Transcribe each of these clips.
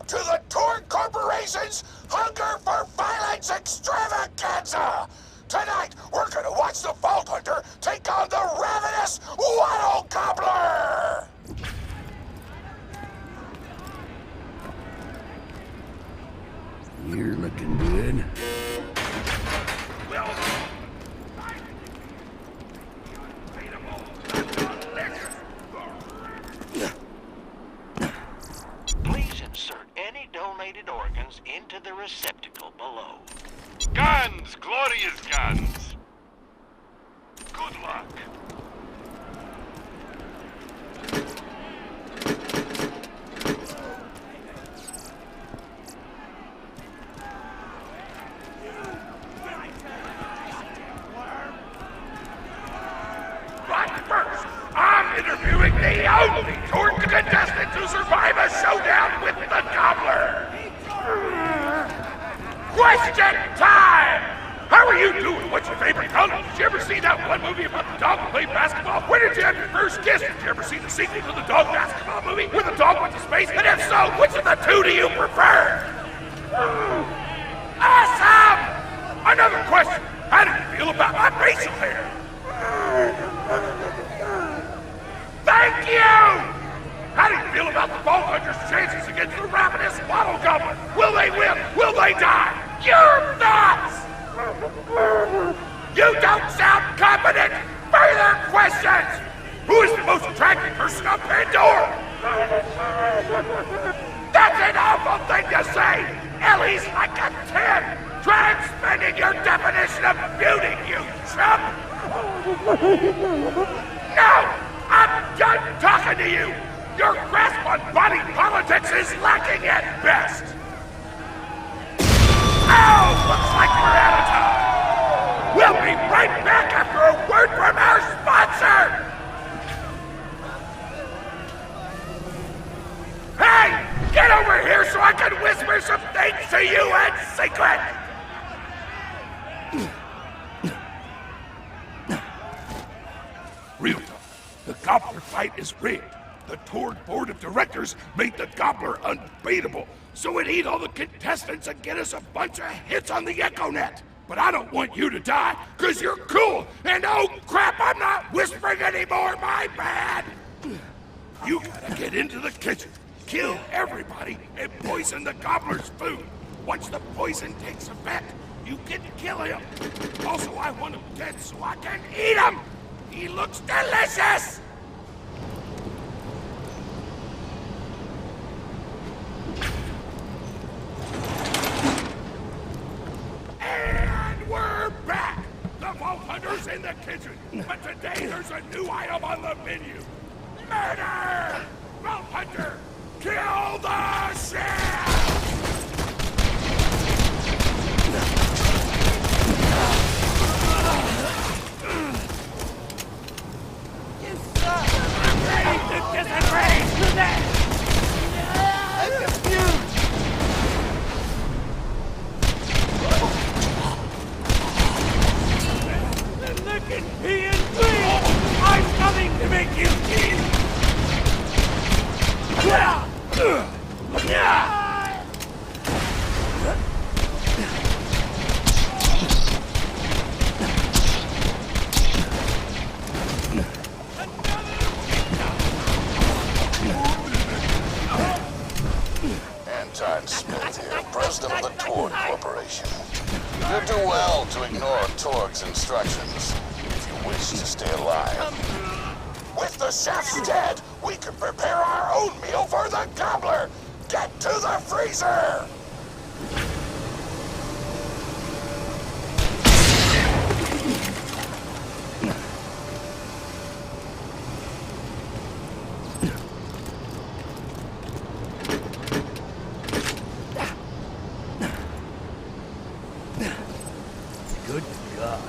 up to the Torn Corporation's Hunger for Violence Extravaganza! Tonight, we're gonna watch the Vault Hunter take on the Ravenous Wattle Gobbler! You're looking good. Please insert any donated organs into the receptacle below. Guns! Glorious guns! Good luck! But first, I'm interviewing the only Torn contestant to survive a showdown with the Gobbler! Question time! How are you doing? What's your favorite color? Did you ever see that one movie about the dog who played basketball? When did you have your first kiss? Did you ever see the sequel to the dog basketball movie where the dog went to space? And if so, which of the two do you prefer? Awesome! Another question. How do you feel about my facial hair? Thank you! How do you feel about the Vault Hunter's chances against the Ravenous Wattle Gobbler? Will they win? Will they die? Your thoughts! You don't sound confident! Further questions! Who is the most attractive person on Pandora? That's an awful thing to say! Ellie's like a 10! Try expanding your definition of beauty, you chump! No! I'm done talking to you! Your grasp on body politics is lacking at best! Oh, looks like we're out of time! We'll be right back after a word from our sponsor! Hey! Get over here so I can whisper some things to you in secret! Real tough. The Gobbler fight is rigged. The Torn Board of Directors made the Gobbler unbeatable, so it'd eat all the contestants and get us a bunch of hits on the EchoNet. But I don't want you to die, cause you're cool, and oh crap, I'm not whispering anymore, my bad! You gotta get into the kitchen, kill everybody, and poison the Gobbler's food. Once the poison takes effect, you can kill him. Also, I want him dead so I can eat him! He looks delicious! And we're back! The Vault Hunter's in the kitchen, but today there's a new item on the menu. Murder! Vault Hunter, kill the chef! Look at me and please! I'm coming to make you eat! Anton Smith here, president of the Torn Corporation. You'd do well to ignore Torg's instructions if you wish to stay alive. With the chefs dead, we can prepare our own meal for the Gobbler! Get to the freezer! Good God.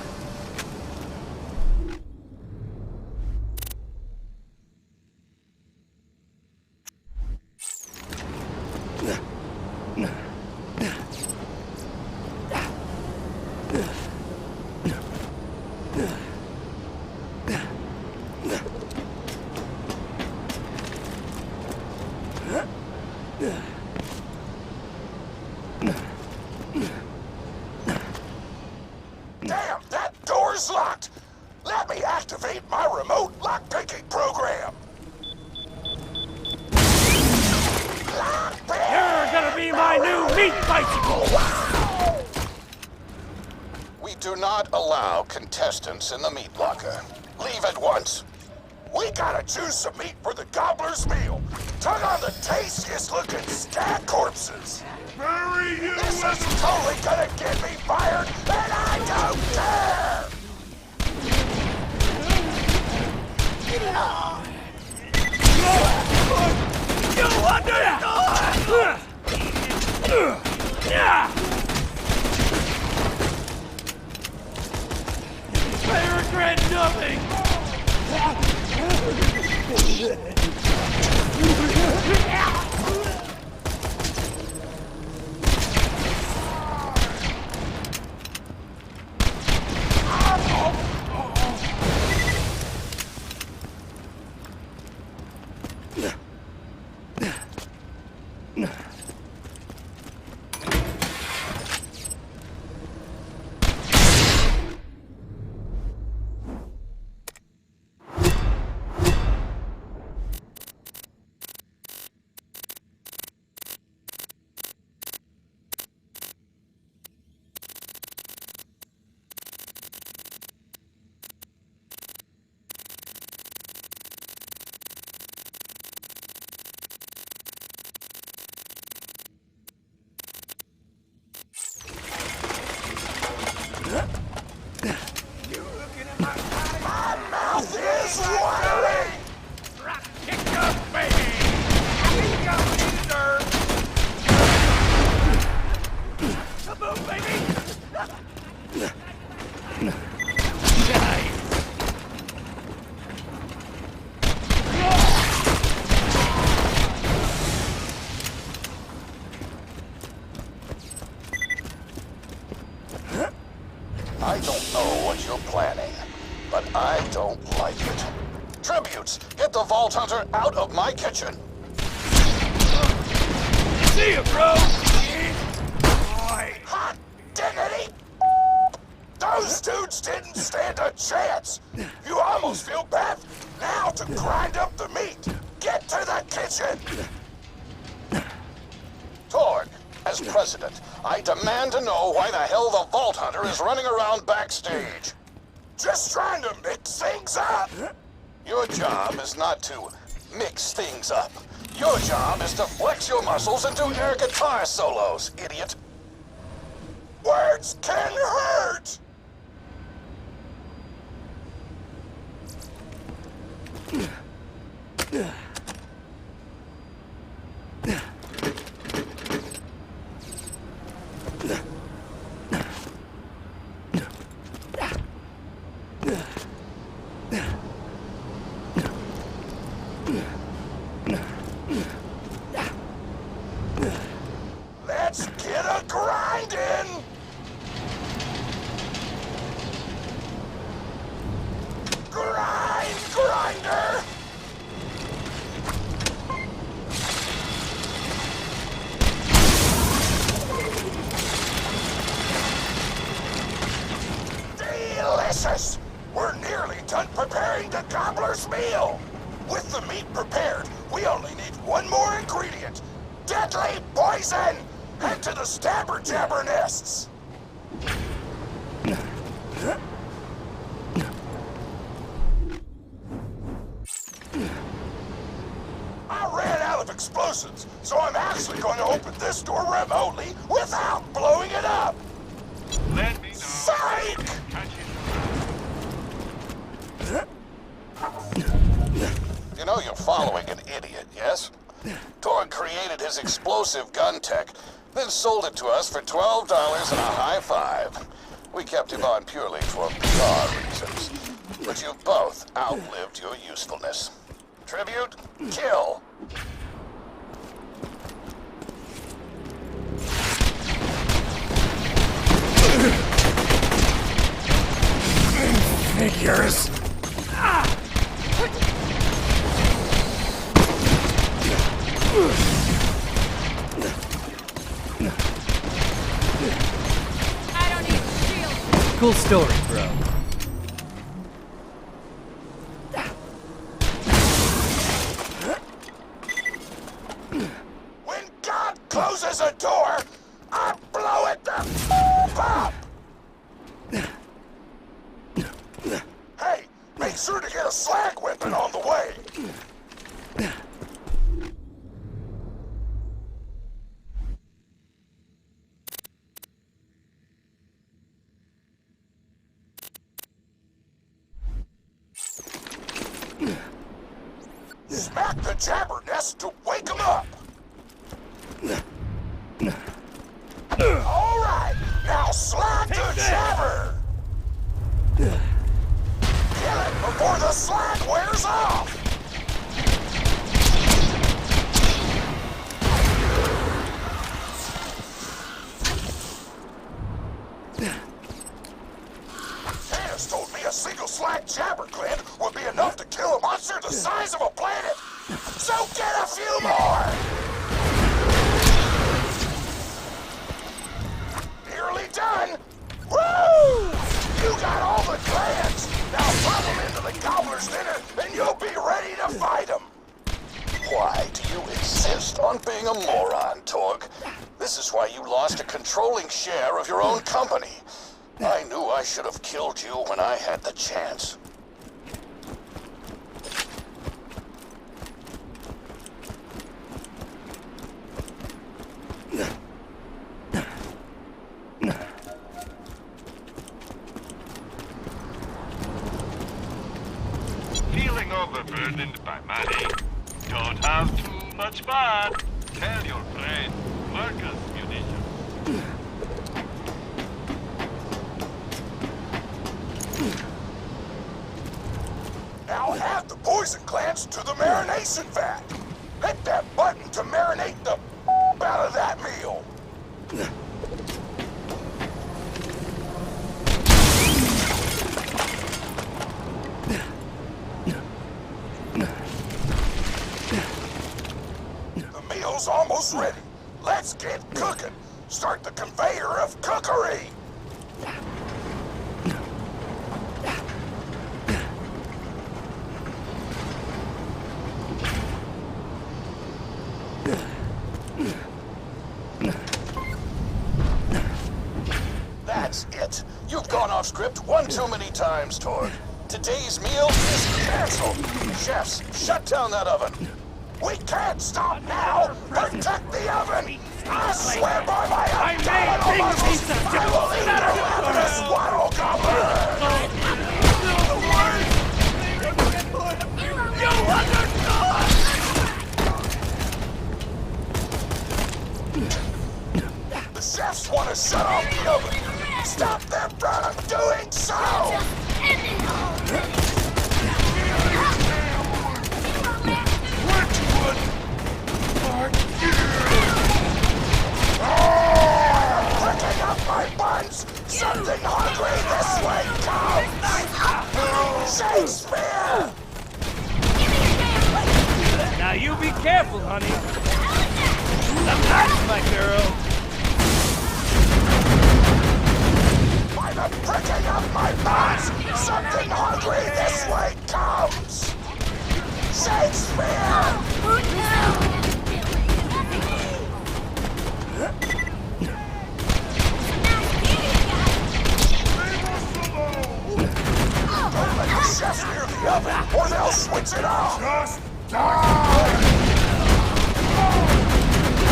me activate my remote lockpicking program. You're gonna be my new meat bicycle! We do not allow contestants in the meat locker. Leave at once. We gotta choose some meat for the Gobbler's meal. Tug on the tastiest looking scat corpses. Bury you! This is totally gonna get me fired, and I don't care! You understood! I regret nothing! I don't know what you're planning, but I don't like it. Tributes, get the Vault Hunter out of my kitchen. See ya, bro! Hot diggity! Those dudes didn't stand a chance! You almost feel bad now to grind up the meat! Get to the kitchen! Torg, as president, I demand to know why the hell the Vault Hunter is running around backstage. Just trying to mix things up! Your job is not to mix things up. Your job is to flex your muscles and do air guitar solos, idiot. Words can hurt! Let's get a grindin'! Grind, grinder! Delicious! We're nearly done preparing the Gobbler's meal! With the meat prepared, we only need one more ingredient. Deadly poison! Head to the stabber jabber nests! I ran out of explosives, so I'm actually going to open this door remotely without blowing it up! Let me know. Psych! You know you're following an idiot, yes? Torg created his explosive gun tech, then sold it to us for $12 and a high five. We kept him on purely for PR reasons. But you've both outlived your usefulness. Tribute, kill. Figures! I don't need shield. Cool story, bro. Make sure to get a slag weapon on the way. Smack the jabber nest to wake him up. All right, now slide the jabber. Kill it before the slag wears off. Tannis told me a single slag jabber gland would be enough to kill a monster the size of a planet. So get a few more. Nearly done. Woo! You got all the glands. Now pop them into the Gobbler's dinner and you'll be ready to fight them. Why do you insist on being a moron, Torg? This is why you lost a controlling share of your own company. I knew I should have killed you when I had the chance. Feeling overburdened by money? Don't have too much fun. Tell your friend, Marcus Munition. Now add the poison glands to the marination vat. Hit that button to marinate the out of that meal. The meal's almost ready. Let's get cooking. Start the conveyor of cookery. That's it. You've gone off script one too many times, Torg. Today's meal is canceled. Chefs, shut down that oven. We can't stop now. Protect the oven. I swear by my abdominal muscles, I will eat the ravenous Wattle Gobbler. You understood! The chefs want to shut off the oven. Stop them from doing so! Pricking up my buns! Something hungry this way comes! Shakespeare! Now you be careful, honey. Sometimes, my girl. By the pricking of my buns, something hungry this way comes! Shakespeare! Don't let the chefs near the oven, or they'll switch it off! Just die!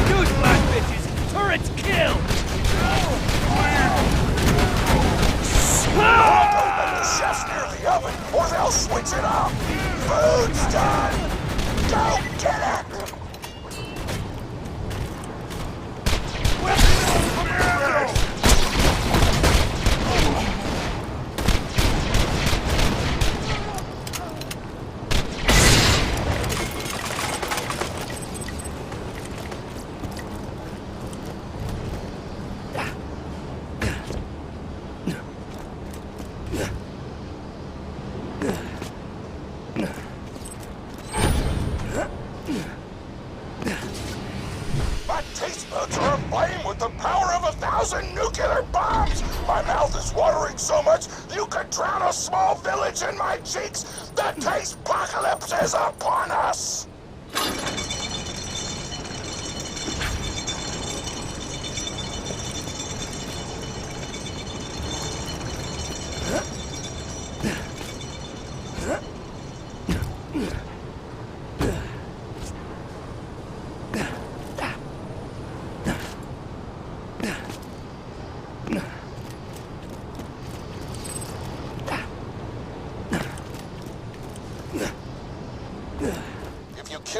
Newsflash, bitches! Turrets kill! Don't let the chefs near the oven, or they'll switch it off! Food's done! Go get it! My taste buds are aflame with the power of 1,000 nuclear bombs! My mouth is watering so much you could drown a small village in my cheeks! The taste apocalypse is upon us!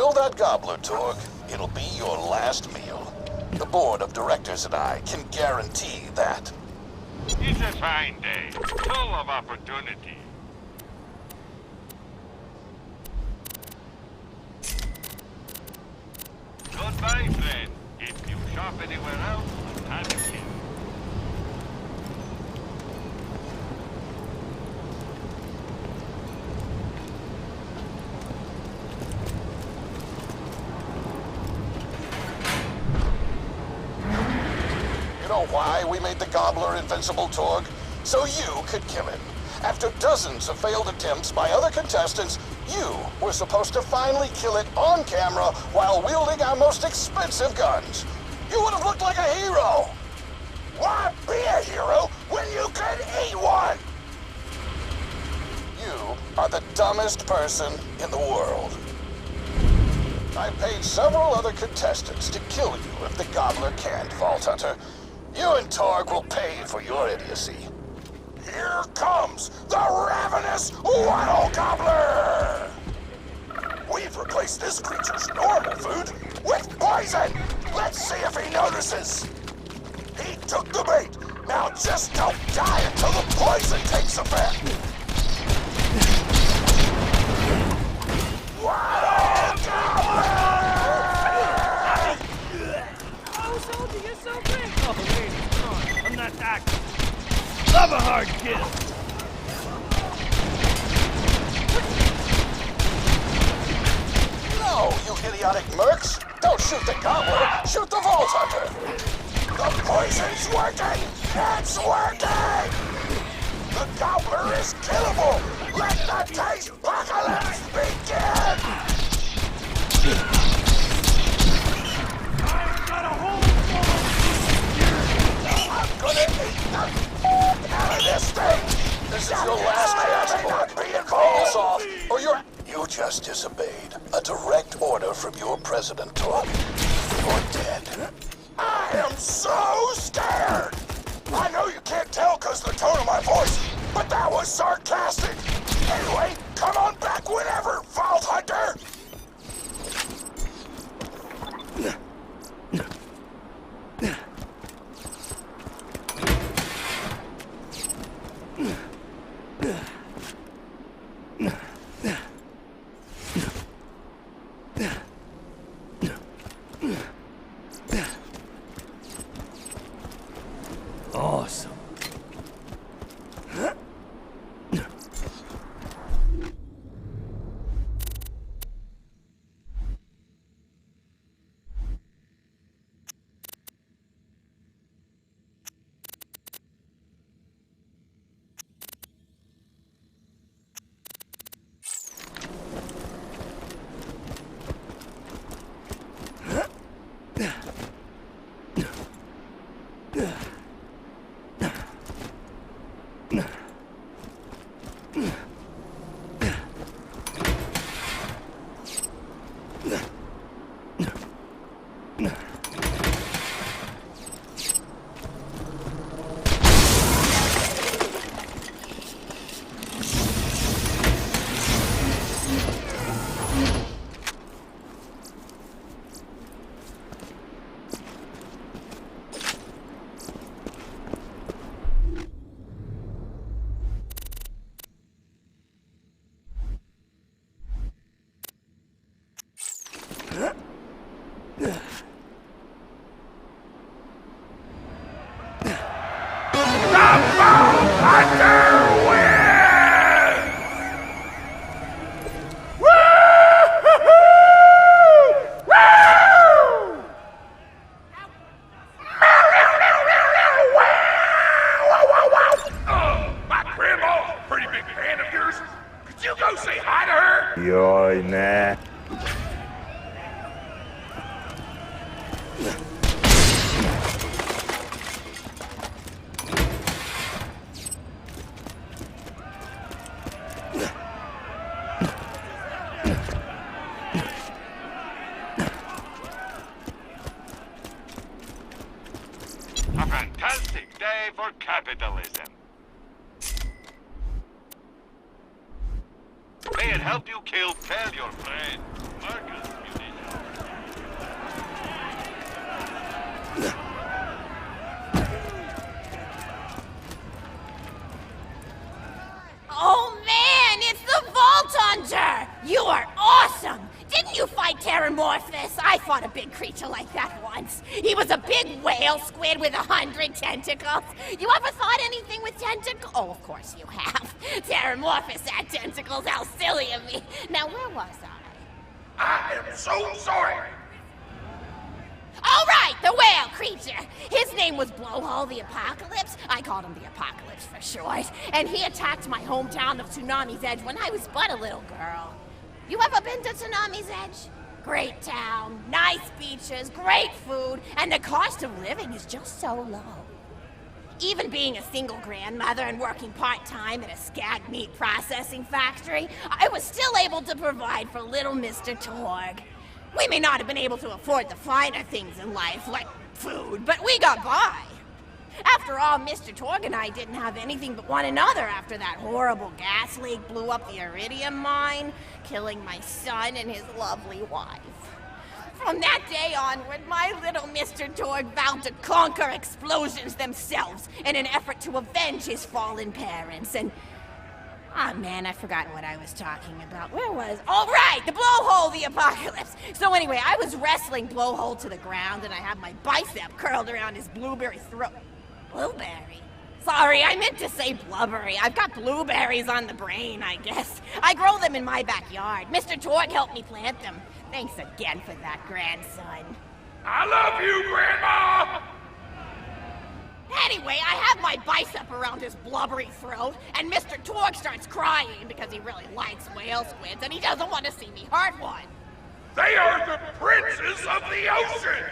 kill that gobbler, Torg, it'll be your last meal. The board of directors and I can guarantee that. It's a fine day, full of opportunity. Goodbye, friend. If you shop anywhere else, time to kill. You know why we made the gobbler invincible, Torg? So you could kill him. After dozens of failed attempts by other contestants, you were supposed to finally kill it on camera while wielding our most expensive guns. You would have looked like a hero. Why be a hero when you could eat one? You are the dumbest person in the world. I paid several other contestants to kill you if the gobbler can't, Vault Hunter. You and Torg will pay for your idiocy. Here comes the Ravenous Wattle Gobbler! We've replaced this creature's normal food with poison! Let's see if he notices! He took the bait! Now just don't die until the poison takes effect! Wattle Gobbler! Oh, soldier, you're so big! Oh, lady, come on. I'm not acting. Love a hard kill! No, you idiotic mercs! Don't shoot the gobbler! Shoot the Vault Hunter! The poison's working! It's working! The gobbler is killable! Let the taste apocalypse begin! I've got a hole I'm gonna eat the out of this thing! This is your last chance to not be involved, off, or you're... You just disobeyed a direct order from your president, Torg. You're dead. I am so scared! I know you can't tell because of the tone of my voice, but that was sarcastic! Anyway, come on back whenever, Vault Hunter! Awesome. Rồi nè. A fantastic day for capitalism. May it help you tell your friend, Marcus. fought a big creature like that once. He was a big whale squid with 100 tentacles. You ever thought anything with tentacles? Oh, of course you have. Terramorphous had tentacles, how silly of me. Now, where was I? I am so sorry. All right, the whale creature. His name was Blowhole the Apocalypse. I called him the Apocalypse for short. And he attacked my hometown of Tsunami's Edge when I was but a little girl. You ever been to Tsunami's Edge? Great town, nice beaches, great food, and the cost of living is just so low. Even being a single grandmother and working part-time at a skag meat processing factory, I was still able to provide for little Mr. Torg. We may not have been able to afford the finer things in life, like food, but we got by. After all, Mr. Torg and I didn't have anything but one another after that horrible gas leak blew up the iridium mine, killing my son and his lovely wife. From that day onward, my little Mr. Torg vowed to conquer explosions themselves in an effort to avenge his fallen parents, and... oh man, I've forgotten what I was talking about. Where was... oh right, the Blowhole the Apocalypse! So anyway, I was wrestling Blowhole to the ground, and I had my bicep curled around his blueberry throat. Blueberry? Sorry, I meant to say blubbery. I've got blueberries on the brain, I guess. I grow them in my backyard. Mr. Torg helped me plant them. Thanks again for that, grandson. I love you, Grandma! Anyway, I have my bicep around his blubbery throat, and Mr. Torg starts crying because he really likes whale squids, and he doesn't want to see me hurt one. They are the princes of the ocean!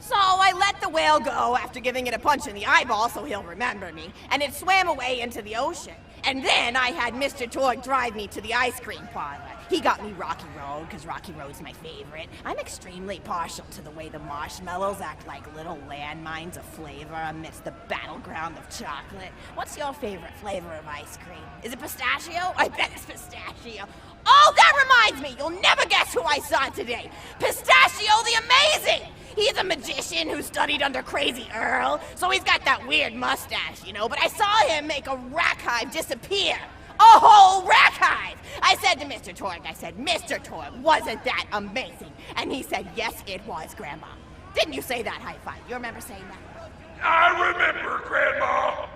So I let the whale go after giving it a punch in the eyeball so he'll remember me, and it swam away into the ocean. And then I had Mr. Torg drive me to the ice cream parlor. He got me Rocky Road, because Rocky Road's my favorite. I'm extremely partial to the way the marshmallows act like little landmines of flavor amidst the battleground of chocolate. What's your favorite flavor of ice cream? Is it pistachio? I bet it's pistachio. Oh, that reminds me! You'll never guess who I saw today! Pistachio the Amazing! He's a magician who studied under Crazy Earl, so he's got that weird mustache, you know, but I saw him make a rack hive disappear. A whole rack hive! I said to Mr. Torg, Mr. Torg, wasn't that amazing? And he said, yes, it was, Grandma. Didn't you say that high five? You remember saying that? I remember, Grandma!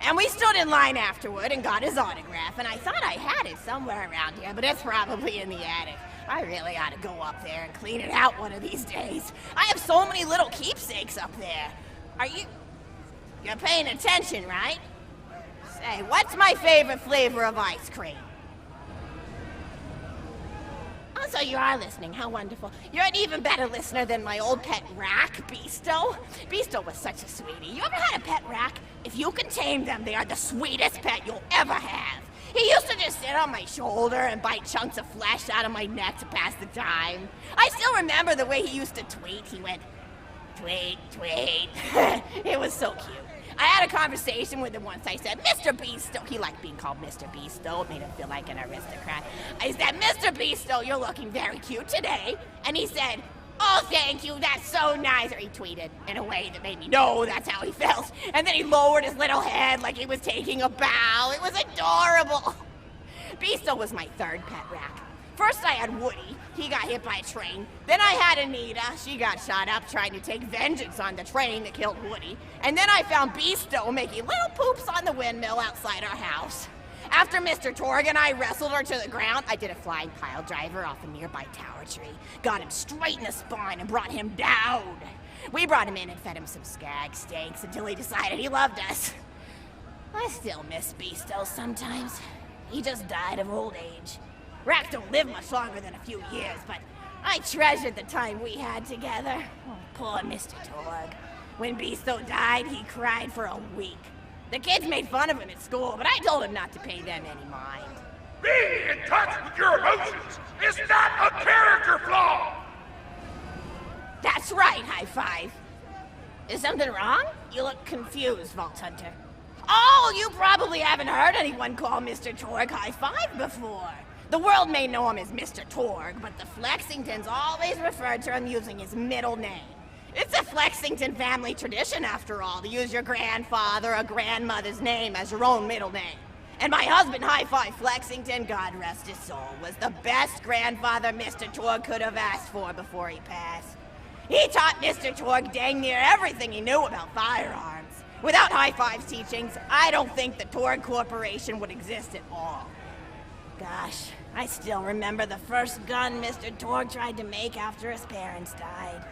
And we stood in line afterward and got his autograph, and I thought I had it somewhere around here, but it's probably in the attic. I really ought to go up there and clean it out one of these days. I have so many little keepsakes up there. You're paying attention, right? Say, what's my favorite flavor of ice cream? Oh, so you are listening. How wonderful. You're an even better listener than my old pet rack, Beasto. Beasto was such a sweetie. You ever had a pet rack? If you can tame them, they are the sweetest pet you'll ever have. He used to just sit on my shoulder and bite chunks of flesh out of my neck to pass the time. I still remember the way he used to tweet. He went, tweet, tweet. It was so cute. I had a conversation with him once. I said, Mr. Beasto. He liked being called Mr. Beasto. It made him feel like an aristocrat. I said, Mr. Beasto, you're looking very cute today. And he said, oh, thank you, that's so nice. Or he tweeted in a way that made me know that's how he felt. And then he lowered his little head like he was taking a bow. It was adorable. Beasto was my third pet rack. First I had Woody. He got hit by a train. Then I had Anita. She got shot up trying to take vengeance on the train that killed Woody. And then I found Beasto making little poops on the windmill outside our house. After Mr. Torg and I wrestled her to the ground, I did a flying pile driver off a nearby tower tree, got him straight in the spine and brought him down. We brought him in and fed him some skag steaks until he decided he loved us. I still miss Beasto sometimes. He just died of old age. Racks don't live much longer than a few years, but I treasured the time we had together. Oh, poor Mr. Torg. When Beasto died, he cried for a week. The kids made fun of him at school, but I told him not to pay them any mind. Being in touch with your emotions is not a character flaw! That's right, High Five. Is something wrong? You look confused, Vault Hunter. Oh, you probably haven't heard anyone call Mr. Torg High Five before. The world may know him as Mr. Torg, but the Flexingtons always referred to him using his middle name. It's a Flexington family tradition, after all, to use your grandfather or grandmother's name as your own middle name. And my husband, Hi-Fi Flexington, God rest his soul, was the best grandfather Mr. Torg could have asked for before he passed. He taught Mr. Torg dang near everything he knew about firearms. Without Hi-Fi's teachings, I don't think the Torg Corporation would exist at all. Gosh, I still remember the first gun Mr. Torg tried to make after his parents died.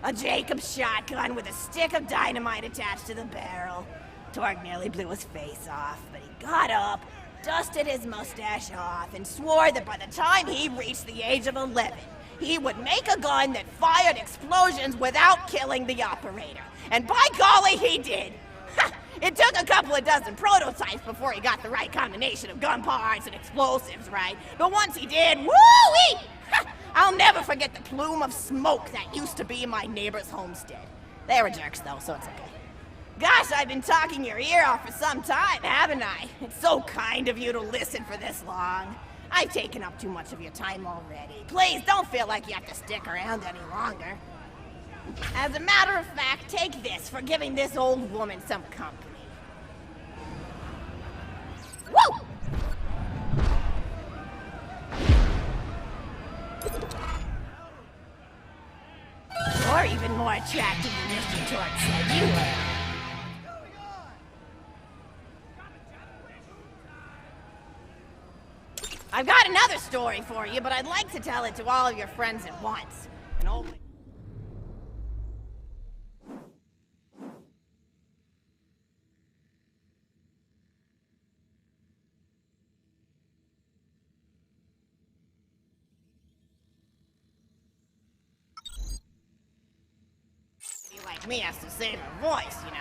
A Jacobs shotgun with a stick of dynamite attached to the barrel. Torg nearly blew his face off, but he got up, dusted his mustache off, and swore that by the time he reached the age of 11, he would make a gun that fired explosions without killing the operator. And by golly, he did! It took a couple of dozen prototypes before he got the right combination of gun parts and explosives right, but once he did, woo-wee! I'll never forget the plume of smoke that used to be my neighbor's homestead. They were jerks though, so it's okay. Gosh, I've been talking your ear off for some time, haven't I? It's so kind of you to listen for this long. I've taken up too much of your time already. Please don't feel like you have to stick around any longer. As a matter of fact, take this for giving this old woman some company. Woo! You're even more attractive than Mr. Torg said you were. I've got another story for you, but I'd like to tell it to all of your friends at once. And only... like me has to save her voice, you know.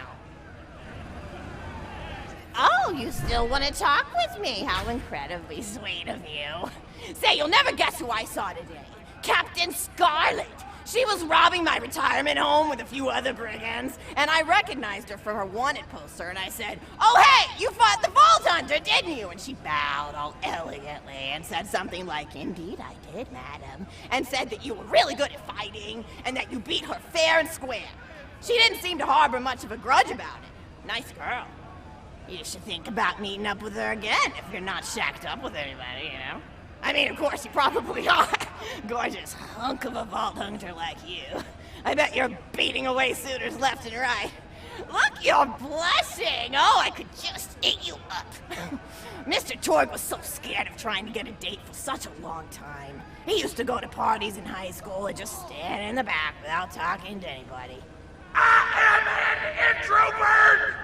Oh, you still want to talk with me? How incredibly sweet of you. Say, you'll never guess who I saw today. Captain Scarlet. She was robbing my retirement home with a few other brigands, and I recognized her from her wanted poster, and I said, "Oh, hey, you fought the Vault Hunter, didn't you?" And she bowed all elegantly and said something like, "Indeed I did, madam," and said that you were really good at fighting, and that you beat her fair and square. She didn't seem to harbor much of a grudge about it. Nice girl. You should think about meeting up with her again if you're not shacked up with anybody, you know? I mean, of course, you probably are. Gorgeous hunk of a vault hunter like you. I bet you're beating away suitors left and right. Look, you're blushing. Oh, I could just eat you up. Mr. Torg was so scared of trying to get a date for such a long time. He used to go to parties in high school and just stand in the back without talking to anybody. I am an introvert!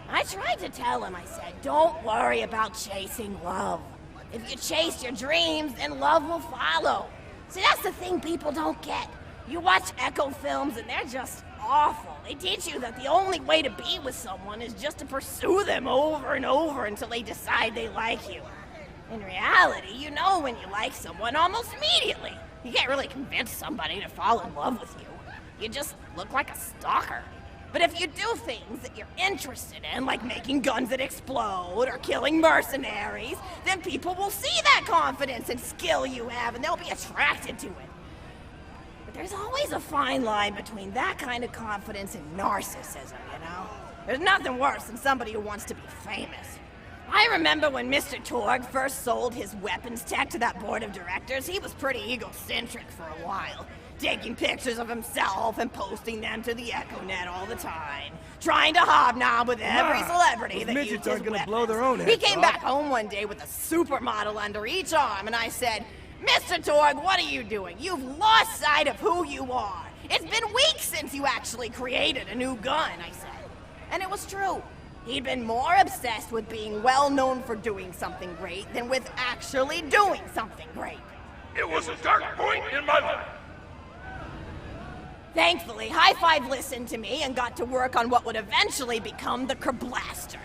I tried to tell him, I said, don't worry about chasing love. If you chase your dreams, then love will follow. See, that's the thing people don't get. You watch Echo films and they're just awful. They teach you that the only way to be with someone is just to pursue them over and over until they decide they like you. In reality, you know when you like someone almost immediately. You can't really convince somebody to fall in love with you. You just look like a stalker. But if you do things that you're interested in, like making guns that explode or killing mercenaries, then people will see that confidence and skill you have and they'll be attracted to it. But there's always a fine line between that kind of confidence and narcissism, you know? There's nothing worse than somebody who wants to be famous. I remember when Mr. Torg first sold his weapons tech to that board of directors, he was pretty egocentric for a while. Taking pictures of himself and posting them to the EchoNet all the time. Trying to hobnob with every celebrity that used his weapons. Blow their own He came back home one day with a supermodel under each arm, and I said, "Mr. Torg, what are you doing? You've lost sight of who you are. It's been weeks since you actually created a new gun," I said. And it was true. He'd been more obsessed with being well known for doing something great than with actually doing something great. It was a dark point in my life. Thankfully, High Five listened to me and got to work on what would eventually become the Kerblaster.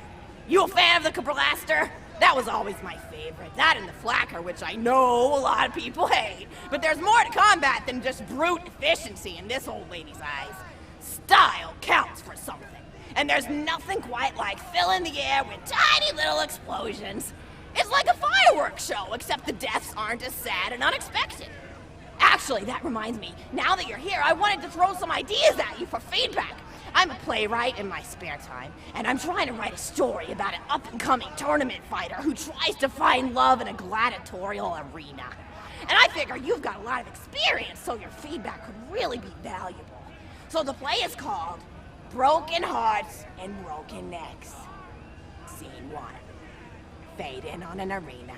You a fan of the Kerblaster? That was always my favorite. That and the Flacker, which I know a lot of people hate. But there's more to combat than just brute efficiency in this old lady's eyes. Style counts for something. And there's nothing quite like filling the air with tiny little explosions. It's like a fireworks show, except the deaths aren't as sad and unexpected. Actually, that reminds me, now that you're here, I wanted to throw some ideas at you for feedback. I'm a playwright in my spare time, and I'm trying to write a story about an up-and-coming tournament fighter who tries to find love in a gladiatorial arena. And I figure you've got a lot of experience, so your feedback could really be valuable. So the play is called Broken Hearts and Broken Necks. Scene 1. Fade in on an arena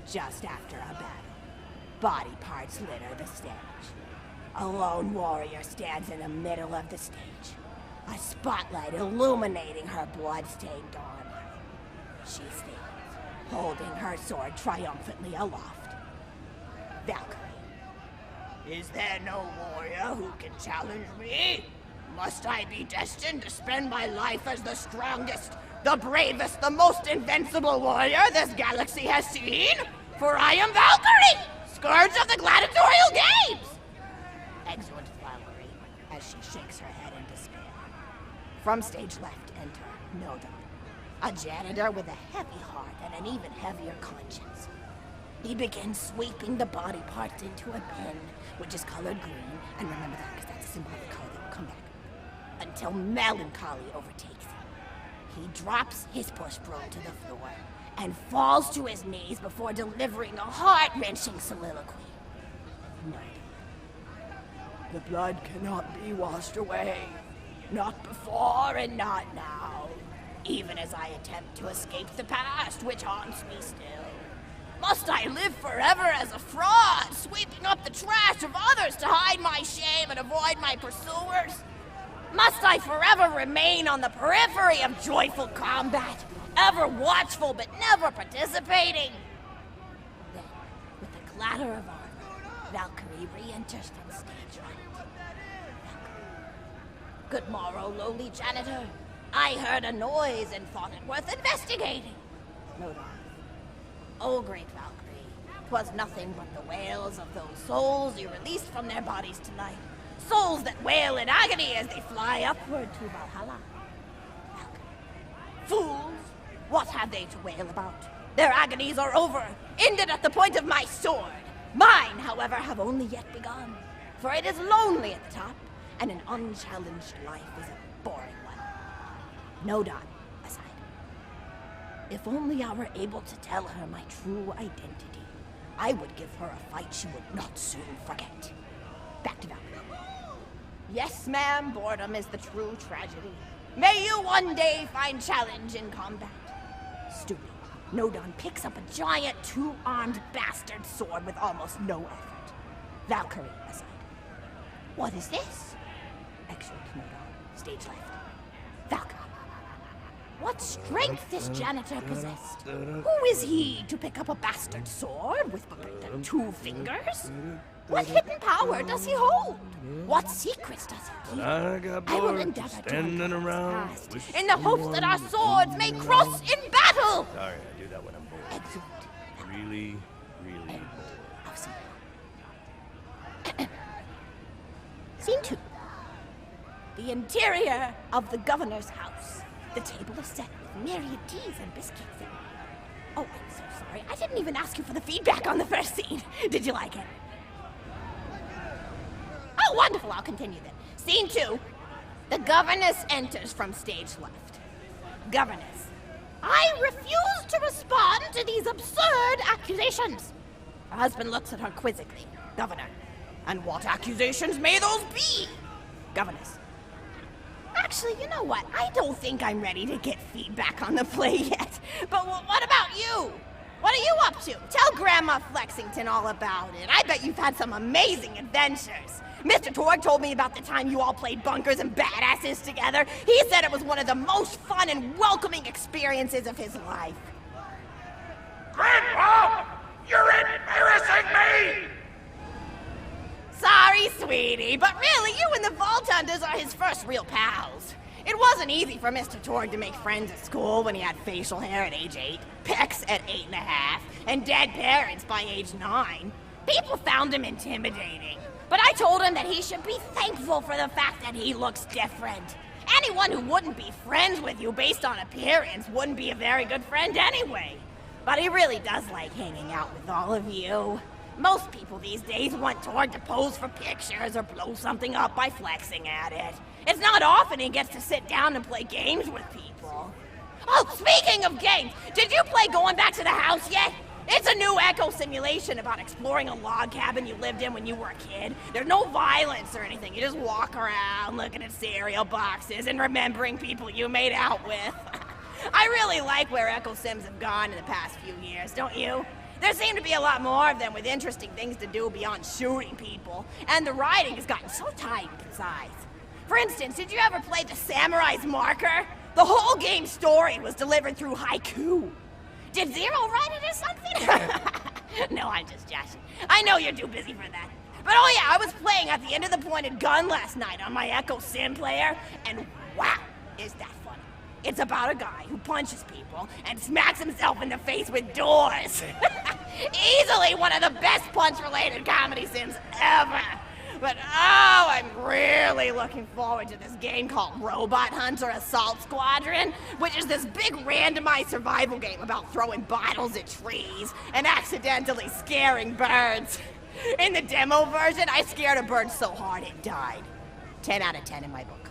just after a battle. Body parts litter the stage. A lone warrior stands in the middle of the stage, a spotlight illuminating her blood-stained armor. She stands, holding her sword triumphantly aloft. Valkyrie. Is there no warrior who can challenge me? Must I be destined to spend my life as the strongest, the bravest, the most invincible warrior this galaxy has seen? For I am Valkyrie, scourge of the gladiatorial games! Exultant Valkyrie, as she shakes her head in despair. From stage left enter Nodon, a janitor with a heavy heart and an even heavier conscience. He begins sweeping the body parts into a bin, which is colored green, and remember that because that's a symbolic color that will come back, until melancholy overtakes him. He drops his push broom to the floor and falls to his knees before delivering a heart-wrenching soliloquy. Nodon. The blood cannot be washed away. Not before and not now. Even as I attempt to escape the past, which haunts me still. Must I live forever as a fraud, sweeping up the trash of others to hide my shame and avoid my pursuers? Must I forever remain on the periphery of joyful combat, ever watchful but never participating? Then, with a clatter of armor, Valkyrie re-enters from stage right. Good morrow, lowly janitor. I heard a noise and thought it worth investigating. Nodon. Oh, great Valkyrie, 'twas nothing but the wails of those souls you released from their bodies tonight. Souls that wail in agony as they fly upward to Valhalla. Valkyrie. Fools! What have they to wail about? Their agonies are over, ended at the point of my sword. Mine, however, have only yet begun. For it is lonely at the top, and an unchallenged life is a boring one. Nodon, aside. If only I were able to tell her my true identity, I would give her a fight she would not soon forget. Back to Valkyrie. Yes, ma'am, boredom is the true tragedy. May you one day find challenge in combat. Stooping, Nodon picks up a giant two-armed bastard sword with almost no effort. Valkyrie, aside. What is this? Excerpt Nodon, stage left. Valkyrie. What strength this janitor possessed? Who is he to pick up a bastard sword with but 2 fingers? What hidden power does he hold? What secrets does he keep? I got I will bored endeavor to standing uncover his around. past, in the hopes that our swords may cross in battle! Sorry, I do that when I'm bored. Exult. Really bored. Of scene 1. Scene 2. The interior of the governor's house. The table is set with myriad teas and biscuits. Oh, I'm so sorry. I didn't even ask you for the feedback on the first scene. Did you like it? Oh, wonderful. I'll continue then. Scene 2. The governess enters from stage left. Governess. I refuse to respond to these absurd accusations. Her husband looks at her quizzically. Governor. And what accusations may those be? Governess. Actually, you know what? I don't think I'm ready to get feedback on the play yet. But what about you? What are you up to? Tell Grandma Flexington all about it. I bet you've had some amazing adventures. Mr. Torg told me about the time you all played bunkers and badasses together. He said it was one of the most fun and welcoming experiences of his life. Grandpa! You're embarrassing me! Sorry, sweetie, but really, you and the Vault Hunters are his first real pals. It wasn't easy for Mr. Torg to make friends at school when he had facial hair at age 8, pecs at 8.5, and dead parents by age 9. People found him intimidating, but I told him that he should be thankful for the fact that he looks different. Anyone who wouldn't be friends with you based on appearance wouldn't be a very good friend anyway. But he really does like hanging out with all of you. Most people these days want Torg to pose for pictures or blow something up by flexing at it. It's not often he gets to sit down and play games with people. Oh, speaking of games, did you play Going Back to the House yet? It's a new echo simulation about exploring a log cabin you lived in when you were a kid. There's no violence or anything. You just walk around looking at cereal boxes and remembering people you made out with. I really like where echo sims have gone in the past few years, don't you? There seem to be a lot more of them with interesting things to do beyond shooting people, and the writing has gotten so tight and concise. For instance, did you ever play The Samurai's Marker? The whole game's story was delivered through haiku. Did Zero write it or something? No, I'm just joshing. I know you're too busy for that. But oh yeah, I was playing At the End of the Pointed Gun last night on my Echo Sim player, and wow, is that funny. It's about a guy who punches people and smacks himself in the face with doors. Easily one of the best punch-related comedy sims ever. But oh, I'm really looking forward to this game called Robot Hunter Assault Squadron, which is this big randomized survival game about throwing bottles at trees and accidentally scaring birds. In the demo version, I scared a bird so hard it died. 10 out of 10 in my book.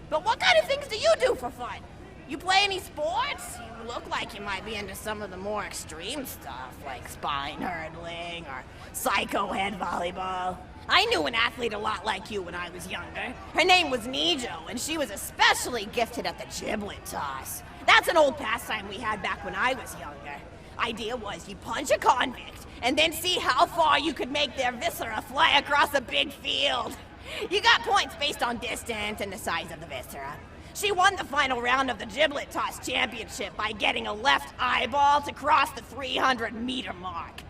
But what kind of things do you do for fun? You play any sports? You look like you might be into some of the more extreme stuff, like spine hurdling or psycho head volleyball. I knew an athlete a lot like you when I was younger. Her name was Nijo, and she was especially gifted at the giblet toss. That's an old pastime we had back when I was younger. Idea was you punch a convict, and then see how far you could make their viscera fly across a big field. You got points based on distance and the size of the viscera. She won the final round of the giblet toss championship by getting a left eyeball to cross the 300-meter mark.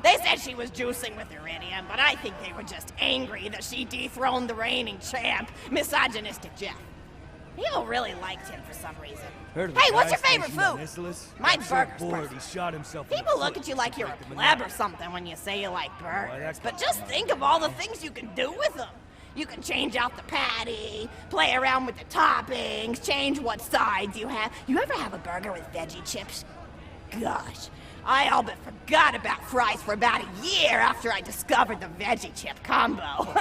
They said she was juicing with iridium, but I think they were just angry that she dethroned the reigning champ, misogynistic Jeff. People really liked him for some reason. Hey, what's your favorite food? Mine's burgers. He shot himself. People look at you like you're a pleb or something when you say you like burgers, but just think of all the things you can do with them. You can change out the patty, play around with the toppings, change what sides you have. You ever have a burger with veggie chips? Gosh, I all but forgot about fries for about a year after I discovered the veggie chip combo.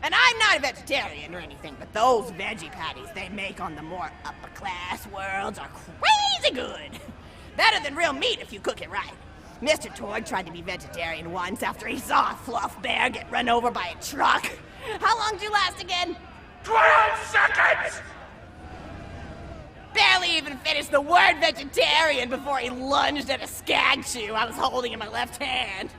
And I'm not a vegetarian or anything, but those veggie patties they make on the more upper class worlds are crazy good. Better than real meat if you cook it right. Mr. Torg tried to be vegetarian once after he saw a fluff bear get run over by a truck. How long did you last again? 12 seconds! Barely even finished the word vegetarian before he lunged at a skag chew I was holding in my left hand.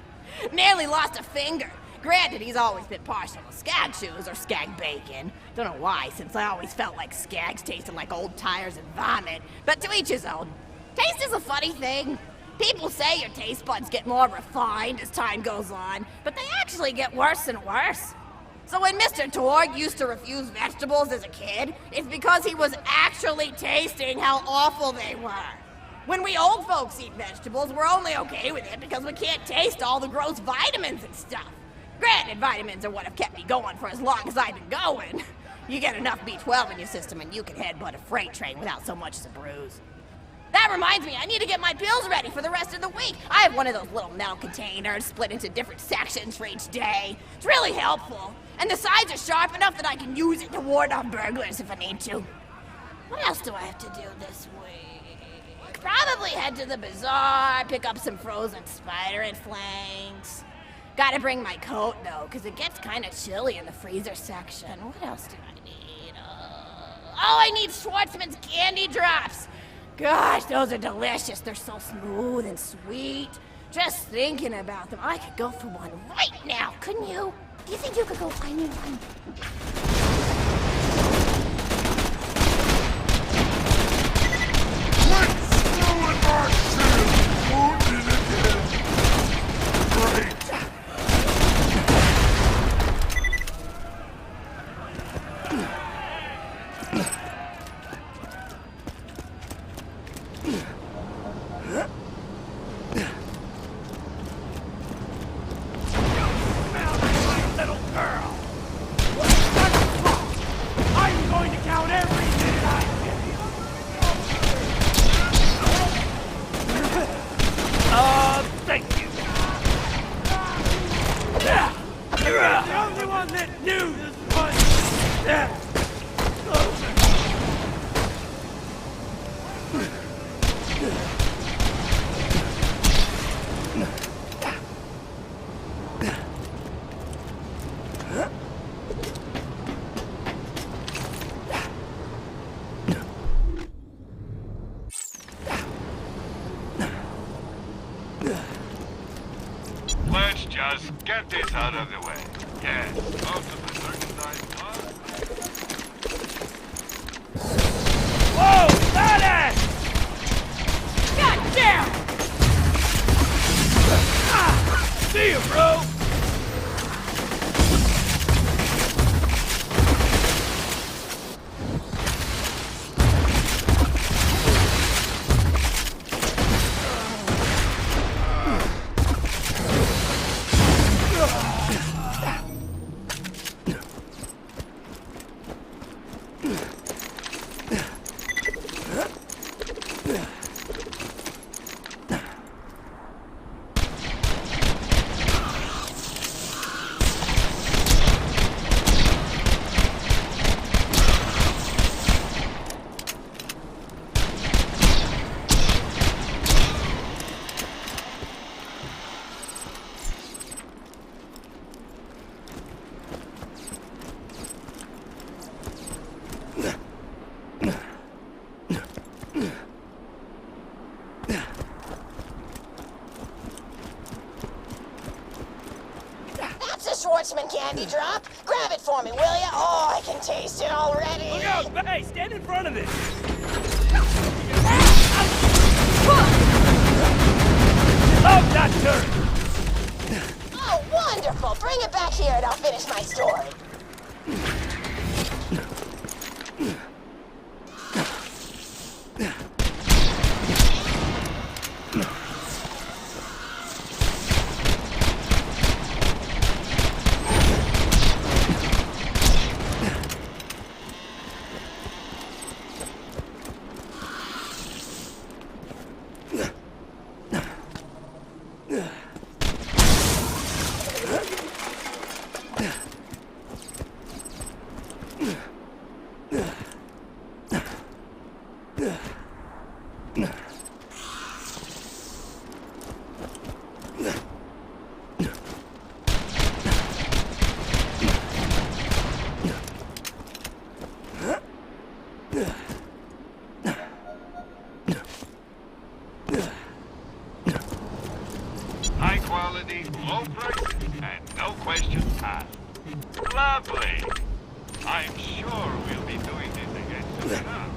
Nearly lost a finger. Granted, he's always been partial to skag chews or skag bacon. Don't know why, since I always felt like skags tasted like old tires and vomit. But to each his own. Taste is a funny thing. People say your taste buds get more refined as time goes on, but they actually get worse and worse. So when Mr. Torg used to refuse vegetables as a kid, it's because he was actually tasting how awful they were. When we old folks eat vegetables, we're only okay with it because we can't taste all the gross vitamins and stuff. Granted, vitamins are what have kept me going for as long as I've been going. You get enough B12 in your system and you can headbutt a freight train without so much as a bruise. That reminds me, I need to get my pills ready for the rest of the week. I have one of those little metal containers split into different sections for each day. It's really helpful. And the sides are sharp enough that I can use it to ward off burglars if I need to. What else do I have to do this week? Probably head to the bazaar, pick up some frozen spider and flanks. Gotta bring my coat though, because it gets kind of chilly in the freezer section. What else do I need? I need Schwartzman's candy drops. Gosh, those are delicious. They're so smooth and sweet. Just thinking about them, I could go for one right now, couldn't you? Do you think you could go find me one? Let's do it, Marshall! Wounded again! Great! Just get this out of the way. Yes, most of the circumcised are... Whoa! Badass! God damn! See you, bro! Candy drop? Grab it for me, will ya? Oh, I can taste it already. Look out! Hey, stand in front of this! Oh, that turn! Oh, wonderful! Bring it back here and I'll finish my story. High quality, low price, and no questions asked. Lovely. I'm sure we'll be doing this again soon enough.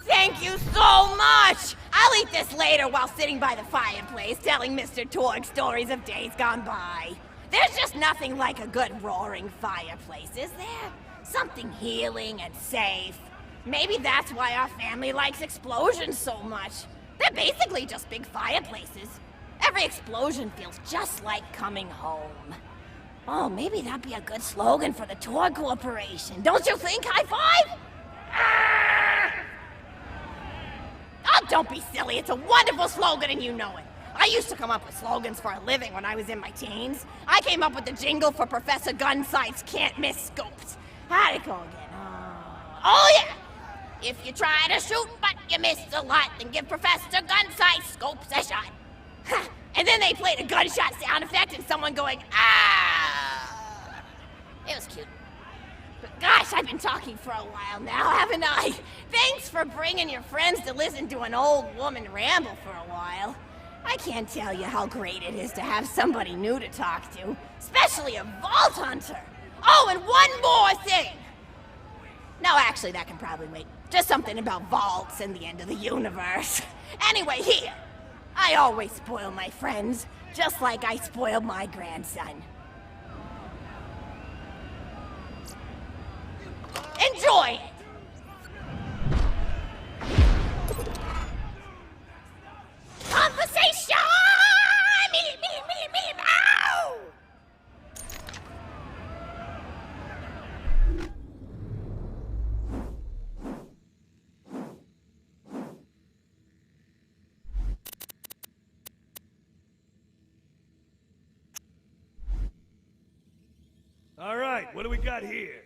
Thank you so much! I'll eat this later while sitting by the fireplace telling Mr. Torg stories of days gone by. There's just nothing like a good roaring fireplace, is there? Something healing and safe. Maybe that's why our family likes explosions so much. They're basically just big fireplaces. Every explosion feels just like coming home. Oh, maybe that'd be a good slogan for the Torg Corporation. Don't you think? High five? Oh, don't be silly. It's a wonderful slogan and you know it. I used to come up with slogans for a living when I was in my teens. I came up with the jingle for Professor Gunsight's Can't Miss Scopes. How'd it go again? Oh yeah! If you try to shoot but you miss a lot, then give Professor Gunsight Scopes a shot. And then they played a gunshot sound effect and someone going, ah! It was cute. But gosh, I've been talking for a while now, haven't I? Thanks for bringing your friends to listen to an old woman ramble for a while. I can't tell you how great it is to have somebody new to talk to, especially a vault hunter. Oh, and one more thing. No, actually, that can probably wait. Just something about vaults and the end of the universe. Anyway, here. I always spoil my friends, just like I spoiled my grandson. Enjoy it! Conversation! Ow! All right, what do we got here?